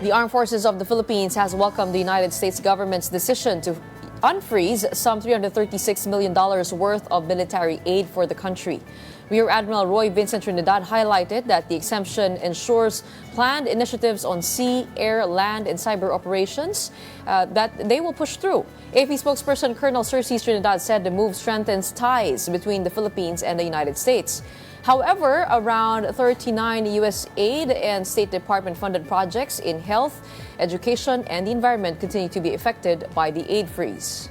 The Armed Forces of the Philippines has welcomed the United States government's decision to unfreeze some $336 million worth of military aid for the country. Rear Admiral Roy Vincent Trinidad highlighted that the exemption ensures planned initiatives on sea, air, land, and cyber operations that they will push through. AP spokesperson Colonel Cersei Trinidad said the move strengthens ties between the Philippines and the United States. However, around 39 U.S. aid and State Department-funded projects in health, education, and the environment continue to be affected by the aid freeze.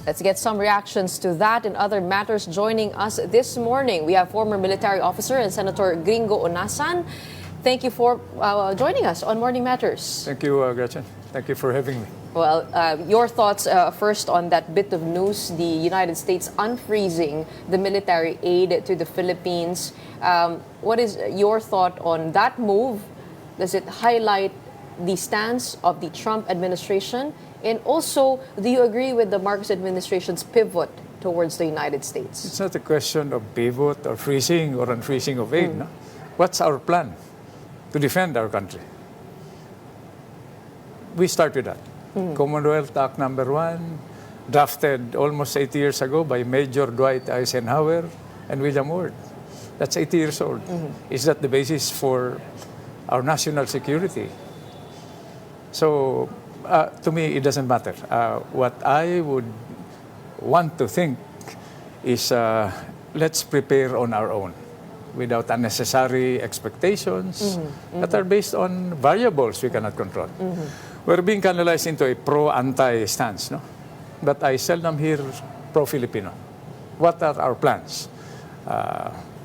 Let's get some reactions to that and other matters. Joining us this morning, we have former military officer and Senator Gringo Honasan. Thank you for joining us on Morning Matters. Thank you, Gretchen. Thank you for having me. Well, your thoughts first on that bit of news, the United States unfreezing the military aid to the Philippines. What is your thought on that move? Does it highlight the stance of the Trump administration? And also, do you agree with the Marcos administration's pivot towards the United States? It's not a question of pivot or freezing or unfreezing of aid. No? What's our plan to defend our country? We start with that. Commonwealth Act number 1, drafted almost 80 years ago by Major Dwight Eisenhower and William Ward. That's 80 years old. Is that the basis for our national security? So, to me, it doesn't matter. What I would want to think is let's prepare on our own without unnecessary expectations that are based on variables we cannot control. We're being canalized into a pro-anti stance, no? But I seldom hear pro-Filipino. What are our plans?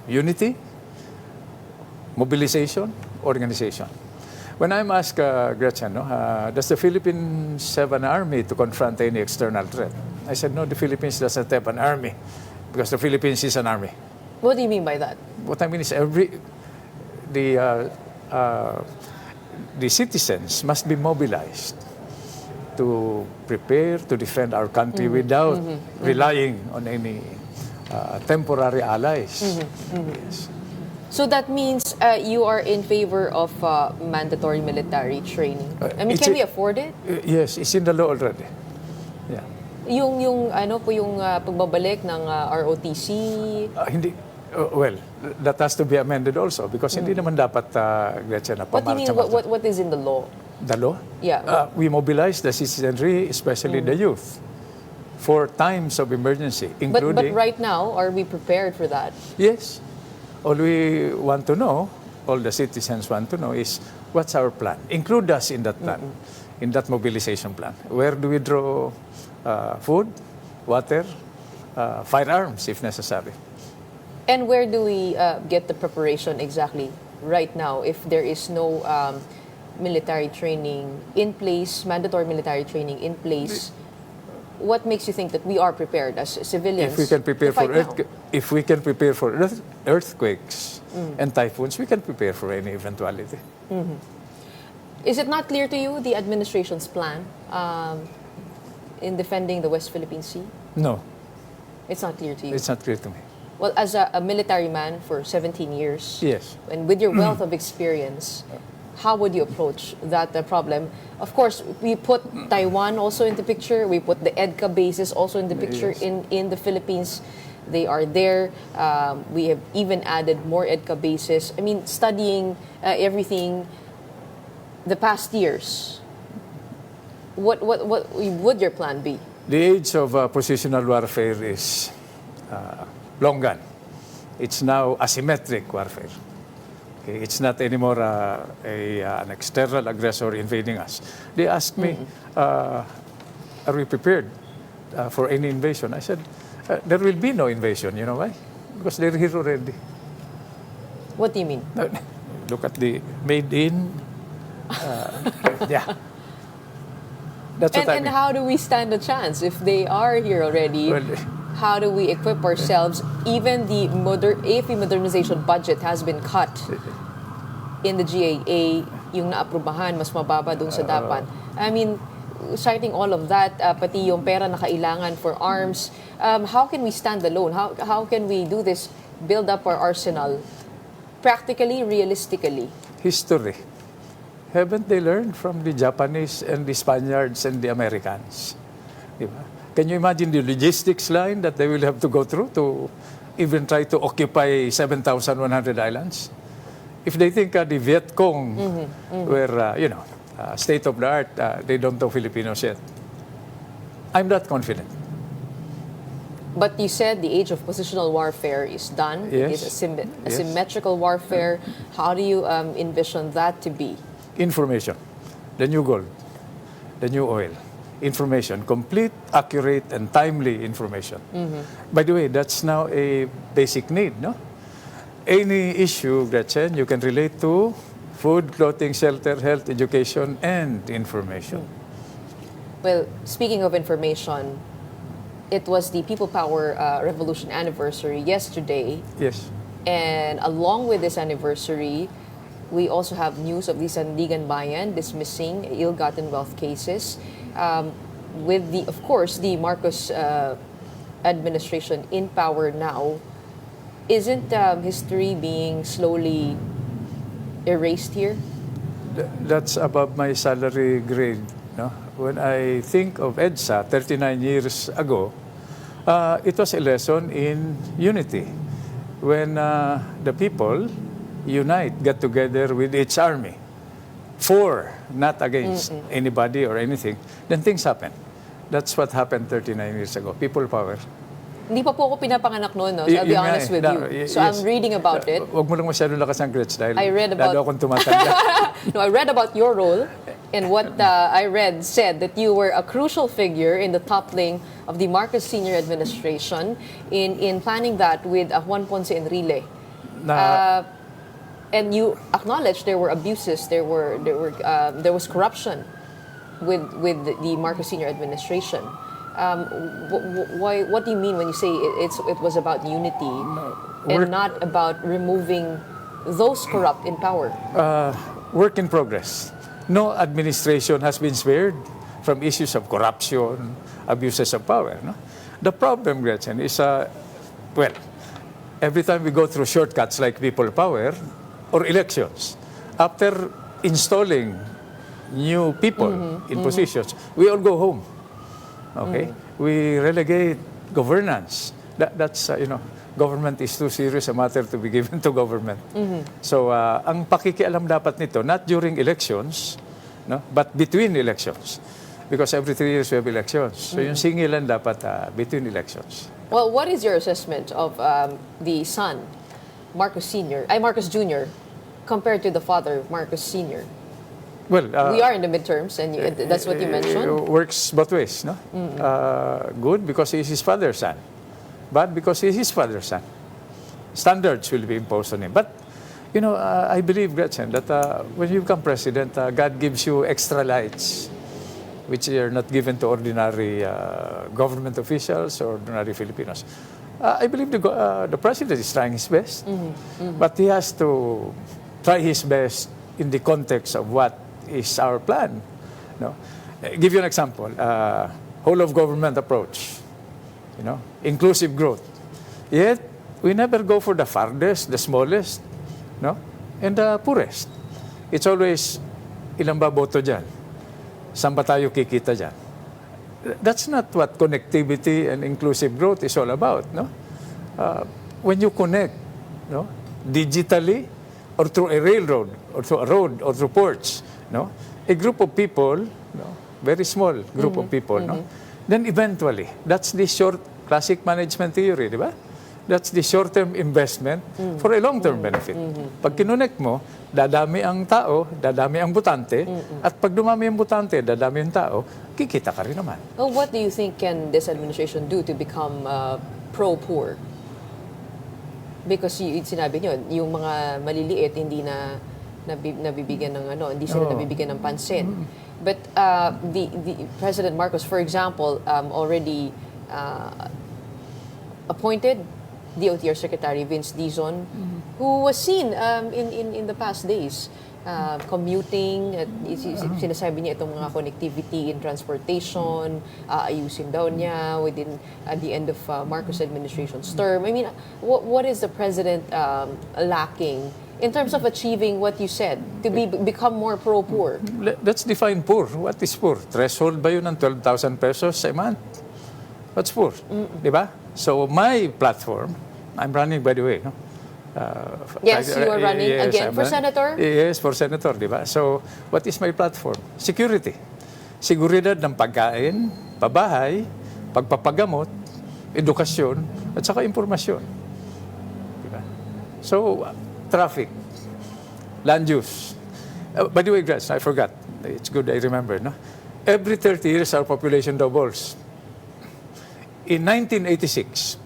Unity, mobilization, organization. When I'm asked, Gretchen, does the Philippines have an army to confront any external threat? I said, no, the Philippines doesn't have an army because the Philippines is an army. What do you mean by that? What I mean is the citizens must be mobilized to prepare to defend our country without relying on any temporary allies. Yes. So that means you are in favor of mandatory military training. I mean, can we afford it? Yes, it's in the law already. Yeah. Yung pagbabalik ng ROTC? Hindi. Well, that has to be amended also because hindi naman dapat, Gretchen, na What do you mean? What is in the law? The law? Yeah. We mobilize the citizenry, especially the youth, for times of emergency, including... But right now, are we prepared for that? Yes. All we want to know, all the citizens want to know is what's our plan? Include us in that plan, in that mobilization plan. Where do we draw food, water, firearms if necessary? And where do we get the preparation exactly right now if there is no military training in place, mandatory military training in place? What makes you think that we are prepared as civilians? If we can prepare for earthquakes and typhoons, we can prepare for any eventuality. Is it not clear to you the administration's plan in defending the West Philippine Sea? No. It's not clear to you? It's not clear to me. Well, as a military man for 17 years, yes, and with your wealth of experience, how would you approach that problem? Of course, we put Taiwan also in the picture. We put the EDCA bases also in the picture. Yes. In the Philippines. They are there. We have even added more EDCA bases. I mean, studying everything the past years. What would your plan be? The age of positional warfare is long gone. It's now asymmetric warfare. Okay? It's not anymore an external aggressor invading us. They asked me, are we prepared for any invasion? I said, there will be no invasion. You know why? Because they're here already. What do you mean? Look at the made in. Yeah. That's what I mean. And how do we stand a chance if they are here already? Well, how do we equip ourselves? Even the AFP modernization budget has been cut in the GAA. Yung naaprubahan, mas mababa dun sa dapat. I mean, citing all of that, pati yung pera na kailangan for arms, how can we stand alone? How can we do this, build up our arsenal practically, realistically? history. Haven't they learned from the Japanese and the Spaniards and the Americans? Diba? Can you imagine the logistics line that they will have to go through to even try to occupy 7,100 islands? If they think the Viet Cong were, state of the art, they don't know Filipinos yet. I'm not confident. But you said the age of positional warfare is done. Yes. It is asymmetrical warfare. How do you envision that to be? Information, the new gold, the new oil. Information, complete, accurate, and timely information. By the way, that's now a basic need, no? Any issue, Gretchen, you can relate to food, clothing, shelter, health, education, and information. Well, speaking of information, it was the People Power Revolution anniversary yesterday. Yes. And along with this anniversary, we also have news of the Sandigan Bayan dismissing ill-gotten wealth cases. With the, of course, the Marcos administration in power now, isn't history being slowly erased here? That's above my salary grade. No? When I think of EDSA 39 years ago, it was a lesson in unity. When the people unite, get together with its army, for, not against anybody or anything, then things happen. That's what happened 39 years ago. People power. Hindi pa po ako pinapanganak noon, no? So I'll be honest with you. So I'm reading about it. Huwag mo lang masyadong lakas ng grades dahil I read about... lalo akong tumatanda. No, I read about your role, and what I read said that you were a crucial figure in the toppling of the Marcos Sr. administration in planning that with Juan Ponce Enrile. And you acknowledged there were abuses, there was corruption with the Marcos Sr. administration. What do you mean when you say it was about unity and not about removing those corrupt in power? Work in progress. No administration has been spared from issues of corruption, abuses of power. No? The problem, Gretchen, is, every time we go through shortcuts like people power or elections, after installing new people in positions, we all go home. Okay? We relegate governance. That's, government is too serious a matter to be given to government. So, ang pakikialam dapat nito, not during elections, no, but between elections. Because every 3 years we have elections. So, yung singilan dapat between elections. Well, what is your assessment of the son, Marcos Jr., compared to the father, Marcos Sr.? Well, we are in the midterms, and that's what you mentioned. Works both ways, no? Good because he's his father's son. Bad because he's his father's son. Standards will be imposed on him. But, I believe, Gretchen, that when you become president, God gives you extra lights, which are not given to ordinary government officials or ordinary Filipinos. I believe the president is trying his best, but he has to try his best in the context of what is our plan. No? Give you an example. Whole of government approach. Inclusive growth. Yet, we never go for the farthest, the smallest, no? And the poorest. It's always, ilan ba boto dyan? Saan ba tayo kikita dyan? That's not what connectivity and inclusive growth is all about, no? When you connect, no, digitally, or through a railroad, or through a road, or through ports, no, a group of people, no, very small group of people, no, then eventually, that's the classic management theory, di ba? That's the short-term investment for a long-term benefit. Pag kinonect mo, dadami ang tao, dadami ang botante, at pag dumami ang botante, dadami ang tao, kikita ka rin naman. Well, what do you think can this administration do to become pro-poor? Because sinabi nyo, yung mga maliliit hindi na nabibigyan ng hindi sila nabibigyan ng pansin. But the President Marcos, for example, already appointed DOTR Secretary Vince Dizon, who was seen in the past days commuting. Sinasabi niya itong mga connectivity in transportation, ayusin daw niya at the end of Marcos administration's term. I mean, what is the President lacking in terms of achieving what you said, to become more pro-poor? Let's define poor. What is poor? Threshold ba yun ng 12,000 pesos a month? What's poor? Di ba? So my platform, I'm running by the way, no? Yes, you are running again for senator? Yes, for senator, di ba? So what is my platform? Security. Seguridad ng pagkain, pabahay, pagpapagamot, edukasyon, at saka impormasyon. Di ba? So, traffic, land use. By the way, guys, I forgot. It's good I remember, no? Every 30 years, our population doubles. In 1986,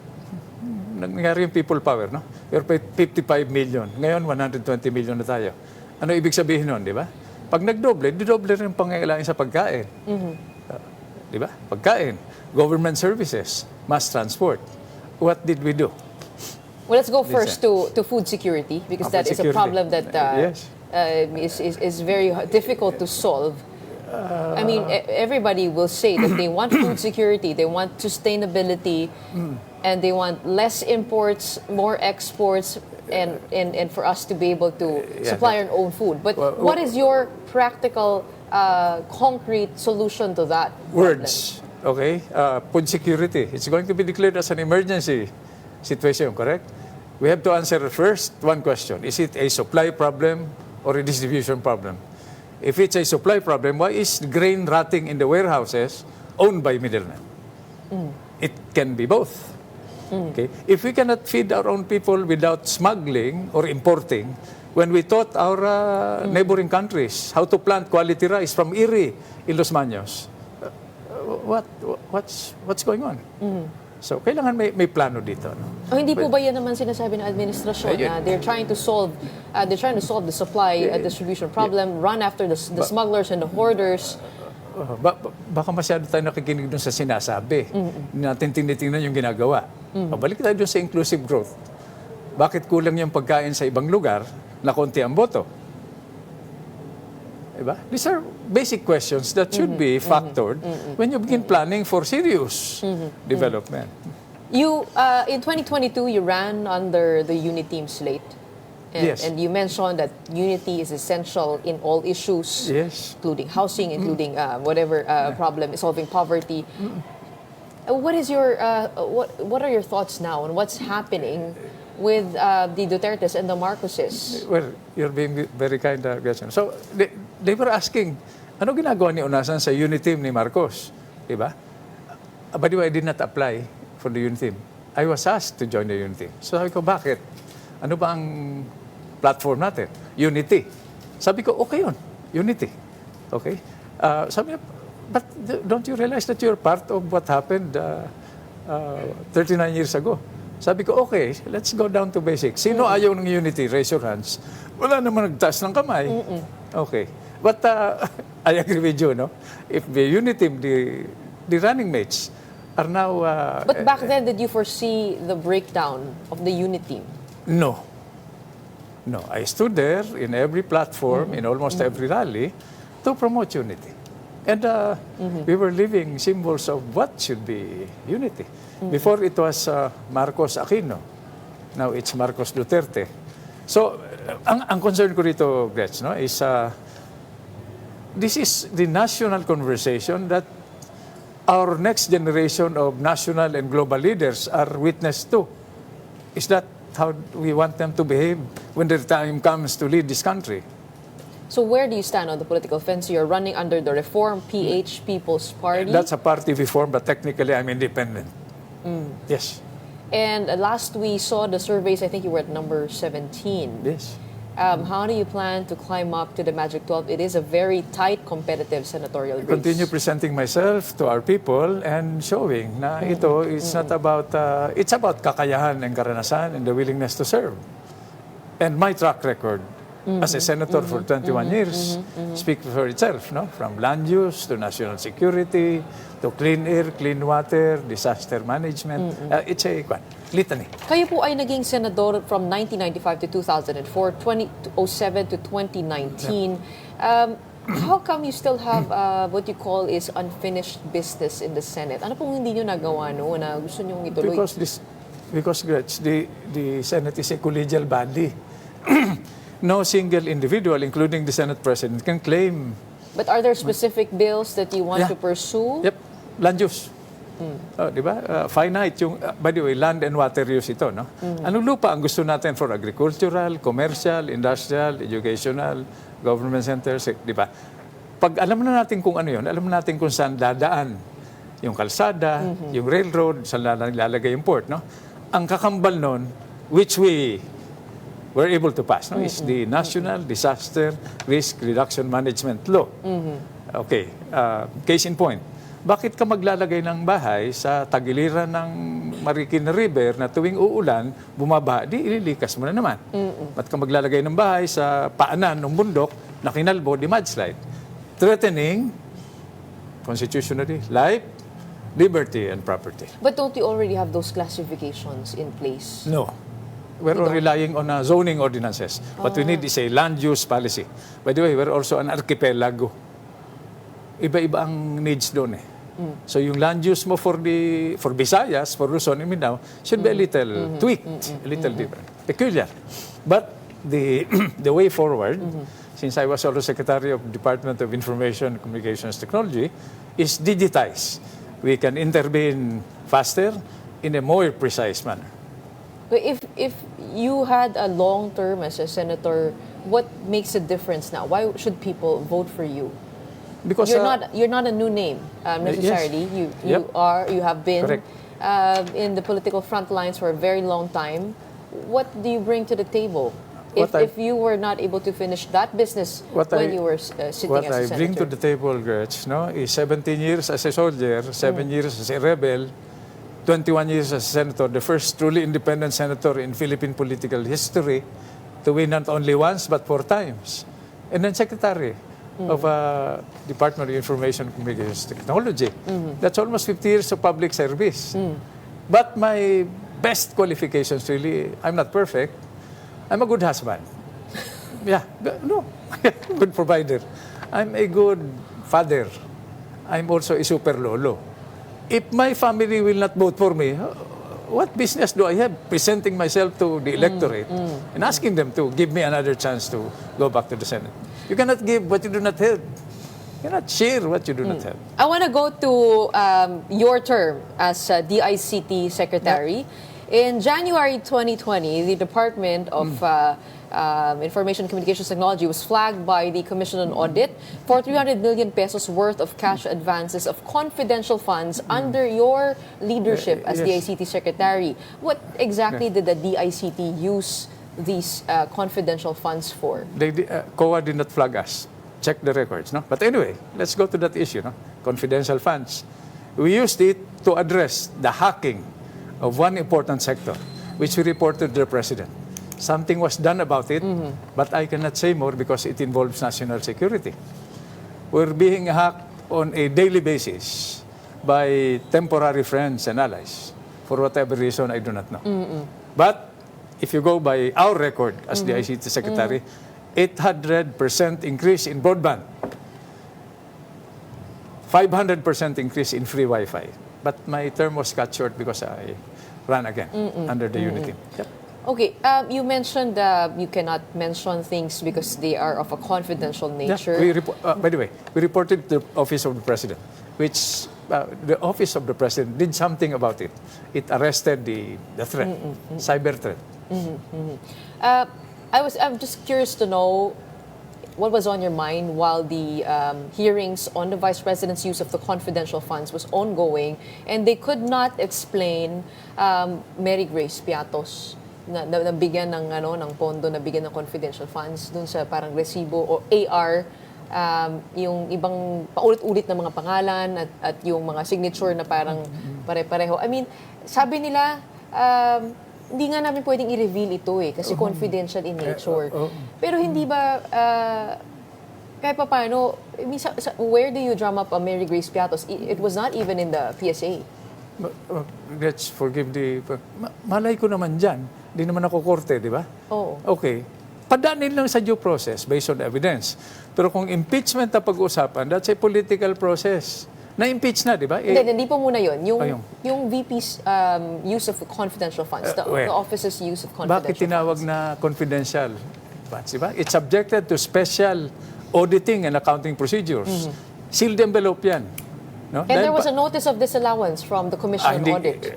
nangyari yung people power, no? We're 55 million. Ngayon, 120 million na tayo. Ano ibig sabihin nun, di ba? Pag nagdoble, didoble rin ang pangailangan sa pagkain. Di ba? Pagkain, government services, mass transport. What did we do? Well, let's go first to food security, because that is a problem that yes. is very difficult to solve. I mean, everybody will say that they want food security, they want sustainability, and they want less imports, more exports, and for us to be able to supply our own food. But what is your practical, concrete solution to that words, okay? Food security. It's going to be declared as an emergency situation, correct? We have to answer first one question. Is it a supply problem or a distribution problem? If it's a supply problem, why is grain rotting in the warehouses owned by middlemen? It can be both. Okay? If we cannot feed our own people without smuggling or importing, when we taught our neighboring countries how to plant quality rice from Erie in Los Maños, what's going on? So, kailangan may plano dito. No? Hindi po ba yan naman sinasabi ng administrasyon na they're trying to solve the supply distribution problem, run after the smugglers and the hoarders? Baka masyado tayo nakikinig dun sa sinasabi. Natin tinitingnan yung ginagawa. Pabalik tayo dun sa inclusive growth. Bakit kulang yung pagkain sa ibang lugar na konti ang boto? Diba? These are basic questions that should be factored when you begin planning for serious development. You, in 2022, you ran under the UNITEAM slate. And, yes. And you mentioned that unity is essential in all issues, yes, including housing, including whatever problem, solving poverty. What is your what are your thoughts now on what's happening with the Dutertes and the Marcoses? Well, you're being very kind, Gretchen. So, they were asking, ano ginagawa ni Honasan sa UNITEAM ni Marcos? Diba? By the way, I did not apply for the UNITEAM. I was asked to join the UNITEAM. So sabi ko, bakit? Ano ba ang platform natin? Unity. Sabi ko, okay yun. Unity. Okay? Sabi niya, but don't you realize that you're part of what happened 39 years ago? Sabi ko, okay, let's go down to basics. Sino ayaw ng unity? Raise your hands. Wala naman nagtaas ng kamay. Okay. But I agree with you, no? If the unity, the running mates are now... but back then, did you foresee the breakdown of the unity? No. No. I stood there in every platform, in almost every rally, to promote unity. And we were living symbols of what should be unity. Before it was Marcos Aquino. Now it's Marcos Duterte. So, ang concern ko rito, Gretch, no, is this is the national conversation that our next generation of national and global leaders are witness to. Is that how we want them to behave when their time comes to lead this country? So where do you stand on the political fence? You're running under the Reform PH People's Party. That's a party reform, but technically I'm independent. Yes. And last we saw the surveys, I think you were at number 17. Yes. How do you plan to climb up to the Magic 12? It is a very tight, competitive senatorial race. Continue presenting myself to our people and showing na ito is not about, it's about kakayahan and karanasan and the willingness to serve. And my track record as a senator for 21 years speaks for itself, no? From land use to national security to clean air, clean water, disaster management. It's a litany. Kayo po ay naging senador from 1995 to 2004, 2007 to 2019. How come you still have what you call is unfinished business in the Senate? Ano pong hindi nyo nagawa noon na gusto nyo ituloy? Because Gretch, the Senate is a collegial body. no single individual, including the Senate President, can claim. But are there specific bills that you want to pursue? Yep, land use. Oh, di ba? Finite yung, by the way, land and water use ito, no? Anong lupa ang gusto natin for agricultural, commercial, industrial, educational, government centers, di ba? Pag alam na natin kung ano yun, alam natin kung saan dadaan yung kalsada, yung railroad, saan lalagay yung port, no? Ang kakambal nun, which we were able to pass, no, is the National Disaster Risk Reduction Management Law. Okay, case in point. Bakit ka maglalagay ng bahay sa tagiliran ng Marikina River na tuwing uulan, bumabaha, di ililikas mo na naman. Ba't ka maglalagay ng bahay sa paanan ng bundok na kinalbo, di mudslide? Threatening constitutionally life, liberty, and property. But don't you already have those classifications in place? No. We're all relying on zoning ordinances. What we need is a land use policy. By the way, we're also an archipelago. Iba-iba ang needs doon eh. So yung land use mo for Visayas, for Luzon and Mindanao should be a little tweaked, a little different, peculiar. But the the way forward, since I was also Secretary of Department of Information and Communications Technology, is digitize. We can intervene faster in a more precise manner. But if you had a long term as a senator, what makes a difference now? Why should people vote for you? Because you're not a new name necessarily. Yes. You have been Correct. In the political front lines for a very long time. What do you bring to the table? If you were not able to finish that business when you were sitting as a senator? What I bring to the table, Gretch, no, is 17 years as a soldier, 7 years as a rebel, 21 years as a senator, the first truly independent senator in Philippine political history to win not only once but 4 times. And then secretary of Department of Information and Communications Technology. That's almost 50 years of public service. But my best qualifications really, I'm not perfect. I'm a good husband. Good provider. I'm a good father. I'm also a super lolo. If my family will not vote for me, what business do I have presenting myself to the electorate and asking them to give me another chance to go back to the Senate? You cannot give what you do not have. You cannot share what you do not have. I want to go to your term as DICT Secretary. In January 2020, the Department of Information and Communications Technology was flagged by the Commission on Audit for 300 million pesos worth of cash advances of confidential funds under your leadership as DICT Secretary. What exactly did the DICT use these confidential funds for? COA did not flag us. Check the records, no? But anyway, let's go to that issue, no? Confidential funds. We used it to address the hacking of one important sector, which we reported to the President. Something was done about it, but I cannot say more because it involves national security. We're being hacked on a daily basis by temporary friends and allies. For whatever reason, I do not know. But if you go by our record as the ICT Secretary, 800% increase in broadband, 500% increase in free Wi-Fi. But my term was cut short because I ran again under the unity. Yep. Okay, you mentioned you cannot mention things because they are of a confidential nature. By the way, we reported to the Office of the President, which the Office of the President did something about it. It arrested the threat, cyber threat. I'm just curious to know what was on your mind while the hearings on the Vice President's use of the confidential funds was ongoing, and they could not explain Mary Grace Piatos na bigyan ng pondo, na bigyan ng confidential funds dun sa parang resibo o AR, yung ibang paulit-ulit na mga pangalan at yung mga signature na parang pare-pareho. I mean, sabi nila, hindi nga namin pwedeng i-reveal ito kasi confidential in nature. Pero hindi ba, kahit pa paano, where do you drum up a Mary Grace Piatos? It was not even in the PSA. Let's forgive malay ko naman dyan. Di naman ako korte, di ba? Oo. Okay. Padaanin lang sa due process based on evidence. Pero kung impeachment na pag-usapan, that's a political process. Na-impeach na, di ba? Hindi po muna yun. Yung VP's use of confidential funds, the office's use of confidential funds. Bakit tinawag na confidential? funds, di ba? It's subjected to special auditing and accounting procedures. Sealed envelope yan. No? And there was a notice of disallowance from the Commission on Audit.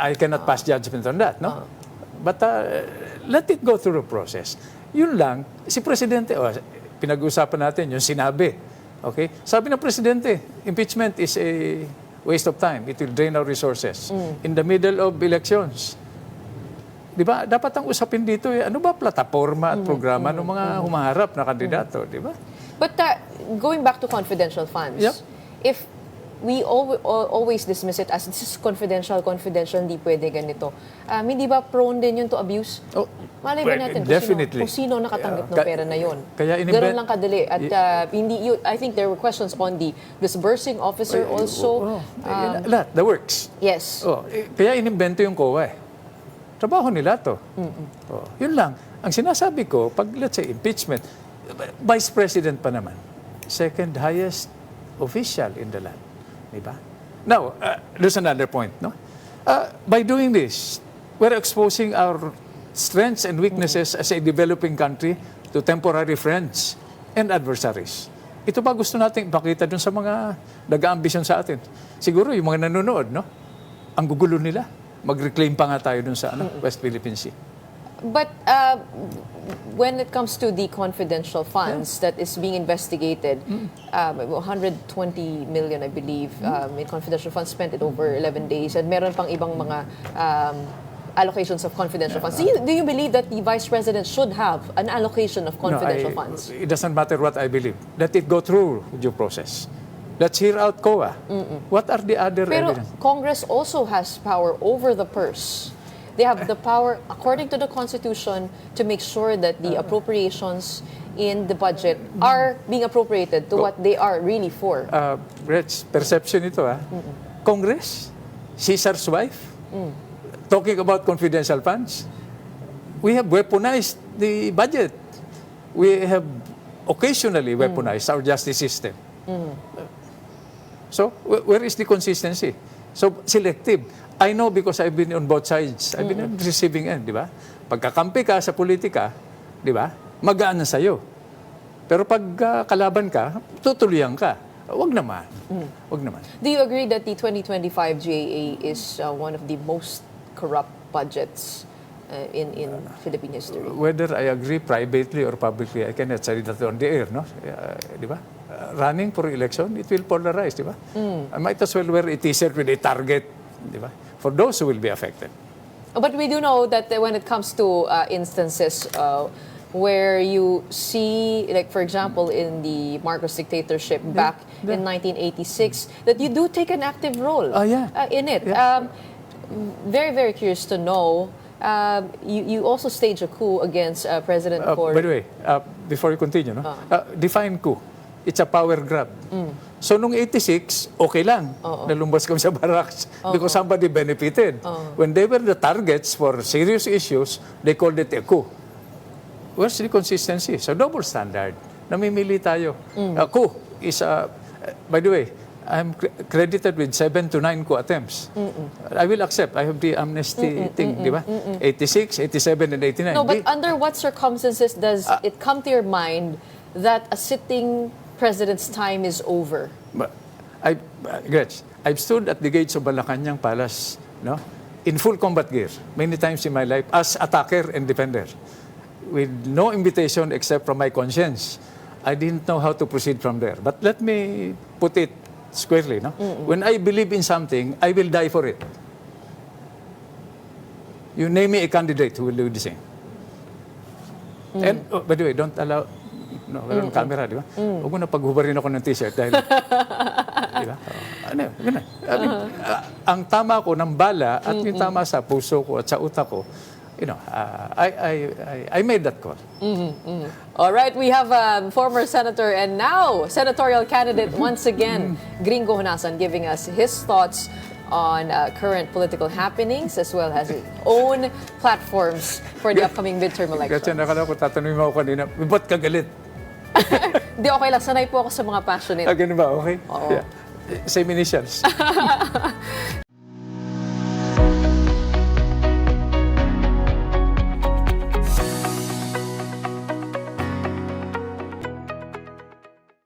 I cannot pass judgment on that, no? But let it go through the process. Yun lang, si Presidente, pinag-usapan natin yung sinabi. Okay? Sabi ng Presidente, impeachment is a waste of time. It will drain our resources. In the middle of elections. Di ba? Dapat ang usapin dito, ano ba plataforma at programa ng mga humaharap na kandidato, di ba? But going back to confidential funds, Yep. if we always dismiss it as this is confidential, hindi pwede ganito. Hindi ba prone din yun to abuse? Malay ba natin kung sino nakatanggap ng pera na yun? Ganun lang kadali. At I think there were questions on the disbursing officer also. The works. Yes. Kaya inimbento yung COA Trabaho nila to. Yun lang. Ang sinasabi ko, pag let's say impeachment, Vice President pa naman. Second highest official in the land. Diba? Now, there's another point. No? By doing this, we're exposing our strengths and weaknesses as a developing country to temporary friends and adversaries. Ito ba gusto nating ipakita dun sa mga nag-aambisyon sa atin? Siguro yung mga nanonood, no? Ang gugulo nila. Mag-reclaim pa nga tayo dun sa West Philippine Sea. But when it comes to the confidential funds that is being investigated, 120 million, I believe, in confidential funds spent in over 11 days. And meron pang ibang mga allocations of confidential funds. Do you believe that the Vice President should have an allocation of confidential funds? It doesn't matter what I believe. Let it go through due process. Let's hear out COA. What are the other evidence? Congress also has power over the purse. They have the power, according to the Constitution, to make sure that the appropriations in the budget are being appropriated to what they are really for. Rich, perception ito, Congress, Caesar's wife, talking about confidential funds. We have weaponized the budget. We have occasionally weaponized our justice system. So, where is the consistency? So, selective. I know because I've been on both sides. I've been on the receiving end, di ba? Pagkakampi ka sa politika, di ba? Magaan na sa'yo. Pero pag kalaban ka, tutuloyan ka. Wag naman. Wag naman. Do you agree that the 2025 GAA is one of the most corrupt budgets in Philippine history? Whether I agree privately or publicly, I cannot say that on the air, no? Di ba? Running for election, it will polarize, di ba? I might as well wear a t-shirt with a target, di ba? For those who will be affected. But we do know that when it comes to instances where you see, like for example, in the Marcos dictatorship back in 1986, that you do take an active role in it. Very, very curious to know. You also stage a coup against President Cor. By the way, before you continue, no? Define coup. It's a power grab. So, nung 86, okay lang. Nalumbas kami sa barracks because somebody benefited. When they were the targets for serious issues, they called it a coup. Where's the consistency? So, double standard. Namimili tayo. Coup is by the way, I'm credited with 7 to 9 coup attempts. I will accept. I have the amnesty thing, di ba? 86, 87, and 89. No, but under what circumstances does it come to your mind that a sitting president's time is over? I've stood at the gates of Malacanang Palace, no, in full combat gear many times in my life as attacker and defender, with no invitation except from my conscience. I didn't know how to proceed from there. But let me put it squarely, no? When I believe in something, I will die for it. You name me a candidate who will do the same. And by the way, don't allow. No, walang camera, di ba? Huwag mo na paghubarin ako ng t-shirt dahil, di ba? Ganun. Ang tama ko ng bala at yung tama sa puso ko at sa utak ko, you know, I made that call. All right, we have a former senator and now senatorial candidate once again, Gringo Honasan, giving us his thoughts on current political happenings as well as his own platforms for the upcoming midterm elections. Kasi nakala ko, tatanungin mo ako kanina, ba't ka galit? Hindi, okay lang. Sanay po ako sa mga passionate. Ganun ba? Okay? Oo. Yeah. Same initials.